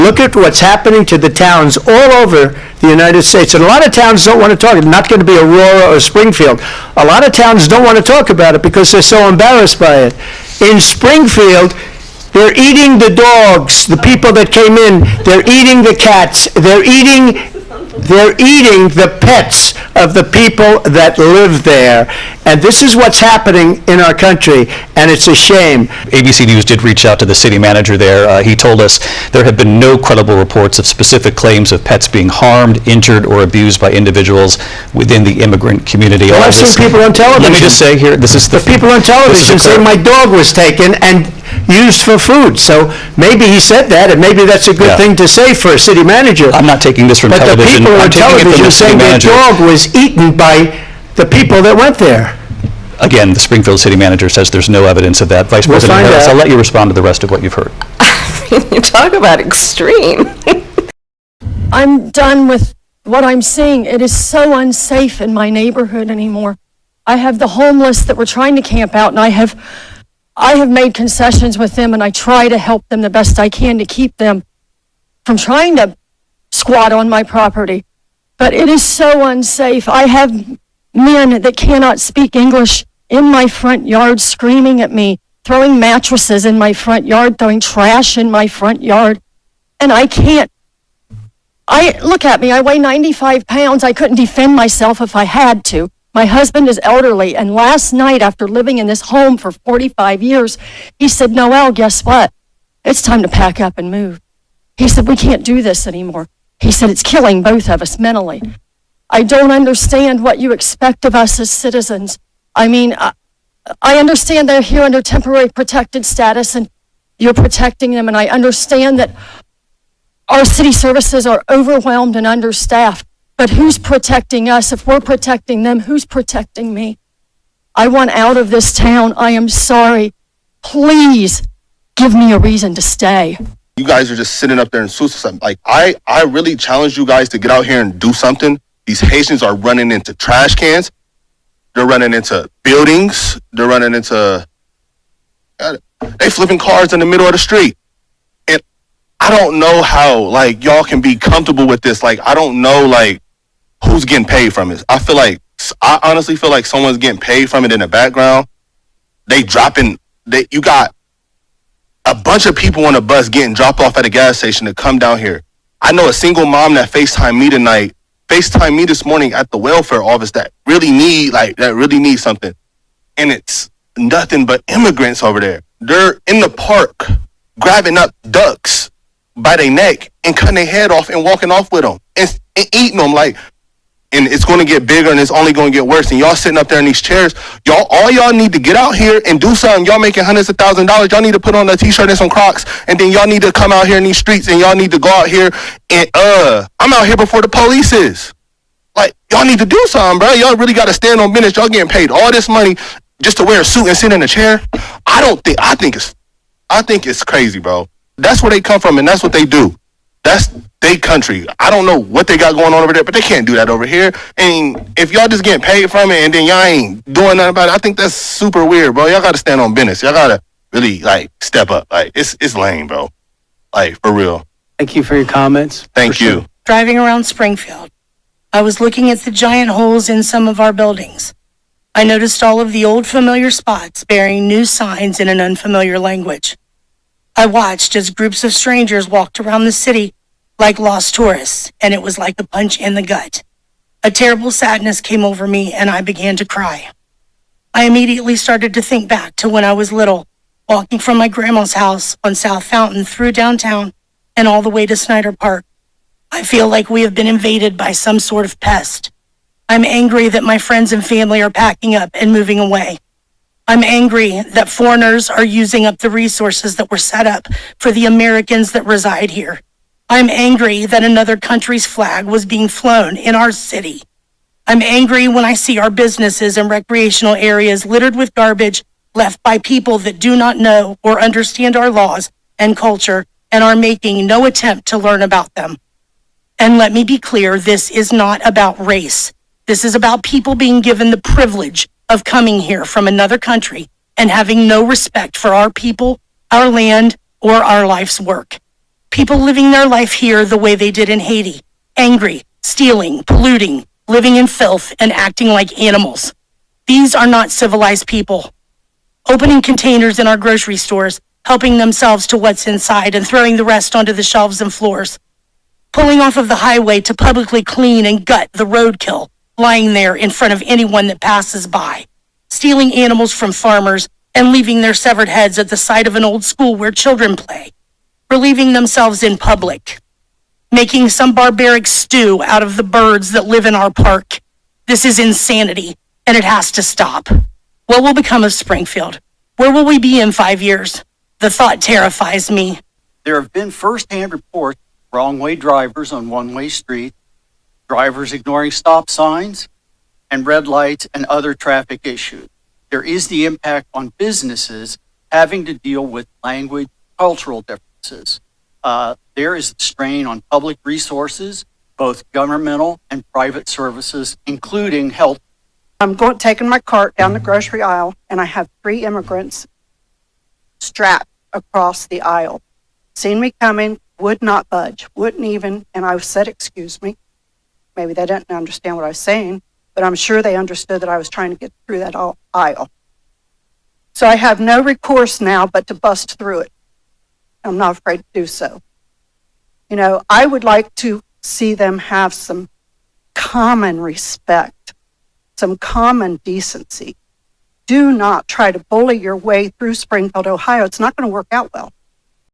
look at what's happening to the towns all over the United States. And a lot of towns don't want to talk. It's not going to be Aurora or Springfield. A lot of towns don't want to talk about it because they're so embarrassed by it. In Springfield, they're eating the dogs, the people that came in. They're eating the cats. They're eating the pets of the people that live there. And this is what's happening in our country, and it's a shame. ABC News did reach out to the city manager there. He told us there have been no credible reports of specific claims of pets being harmed, injured, or abused by individuals within the immigrant community. Well, I've seen people on television. Let me just say here, this is the people on television say my dog was taken and used for food. So maybe he said that, and maybe that's a good thing to say for a city manager. I'm not taking this from television. But the people on television saying their dog was eaten by the people that went there. Again, the Springfield city manager says there's no evidence of that. Vice President Harris, I'll let you respond to the rest of what you've heard. You talk about extreme. I'm done with what I'm seeing. It is so unsafe in my neighborhood anymore. I have the homeless that were trying to camp out, and I have made concessions with them, and I try to help them the best I can to keep them from trying to squat on my property. But it is so unsafe. I have men that cannot speak English in my front yard screaming at me, throwing mattresses in my front yard, throwing trash in my front yard. And I can't. Look at me, I weigh 95 pounds. I couldn't defend myself if I had to. My husband is elderly, and last night, after living in this home for 45 years, he said, Noelle, guess what? It's time to pack up and move. He said, we can't do this anymore. He said, it's killing both of us mentally. I don't understand what you expect of us as citizens. I mean, I understand they're here under temporary protected status, and you're protecting them, and I understand that our city services are overwhelmed and understaffed. But who's protecting us? If we're protecting them, who's protecting me? I want out of this town. I am sorry. Please give me a reason to stay. You guys are just sitting up there and suicide. Like, I really challenge you guys to get out here and do something. These Haitians are running into trash cans. They're running into buildings. They're running into... They flipping cars in the middle of the street. And I don't know how, like, y'all can be comfortable with this. Like, I don't know, like, who's getting paid from it. I honestly feel like someone's getting paid from it in the background. You got a bunch of people on a bus getting dropped off at a gas station to come down here. I know a single mom that FaceTimed me this morning at the welfare office that really need something. And it's nothing but immigrants over there. They're in the park grabbing up ducks by their neck and cutting their head off and walking off with them and eating them, like, and it's going to get bigger and it's only going to get worse. And y'all sitting up there in these chairs, all y'all need to get out here and do something. Y'all making hundreds of thousands of dollars. Y'all need to put on a t-shirt and some Crocs, and then y'all need to come out here in these streets, and y'all need to go out here and I'm out here before the police is. Like, y'all need to do something, bro. Y'all really got to stand on business. Y'all getting paid all this money just to wear a suit and sit in a chair. I think it's crazy, bro. That's where they come from, and that's what they do. That's their country. I don't know what they got going on over there, but they can't do that over here. And if y'all just getting paid from it and then y'all ain't doing nothing about it, I think that's super weird, bro. Y'all got to stand on business. Y'all got to really, like, step up. Like, it's lame, bro. Like, for real. Thank you for your comments. Thank you. Driving around Springfield, I was looking at the giant holes in some of our buildings. I noticed all of the old familiar spots bearing new signs in an unfamiliar language. I watched as groups of strangers walked around the city like lost tourists, and it was like a punch in the gut. A terrible sadness came over me, and I began to cry. I immediately started to think back to when I was little, walking from my grandma's house on South Fountain through downtown and all the way to Snyder Park. I feel like we have been invaded by some sort of pest. I'm angry that my friends and family are packing up and moving away. I'm angry that foreigners are using up the resources that were set up for the Americans that reside here. I'm angry that another country's flag was being flown in our city. I'm angry when I see our businesses and recreational areas littered with garbage left by people that do not know or understand our laws and culture and are making no attempt to learn about them. And let me be clear, this is not about race. This is about people being given the privilege of coming here from another country and having no respect for our people, our land, or our life's work. People living their life here the way they did in Haiti, angry, stealing, polluting, living in filth, and acting like animals. These are not civilized people. Opening containers in our grocery stores, helping themselves to what's inside and throwing the rest onto the shelves and floors. Pulling off of the highway to publicly clean and gut the roadkill lying there in front of anyone that passes by. Stealing animals from farmers and leaving their severed heads at the side of an old school where children play. Relieving themselves in public. Making some barbaric stew out of the birds that live in our park. This is insanity, and it has to stop. What will become of Springfield? Where will we be in 5 years? The thought terrifies me. There have been first-hand reports of wrong-way drivers on one-way streets, drivers ignoring stop signs, and red lights and other traffic issues. There is the impact on businesses having to deal with language, cultural differences. There is the strain on public resources, both governmental and private services, including health. I'm taking my cart down the grocery aisle, and I have 3 immigrants strapped across the aisle. Seen me coming, would not budge, wouldn't even, and I said, excuse me. Maybe they didn't understand what I was saying, but I'm sure they understood that I was trying to get through that aisle. So I have no recourse now but to bust through it. I'm not afraid to do so. You know, I would like to see them have some common respect, some common decency. Do not try to bully your way through Springfield, Ohio. It's not going to work out well.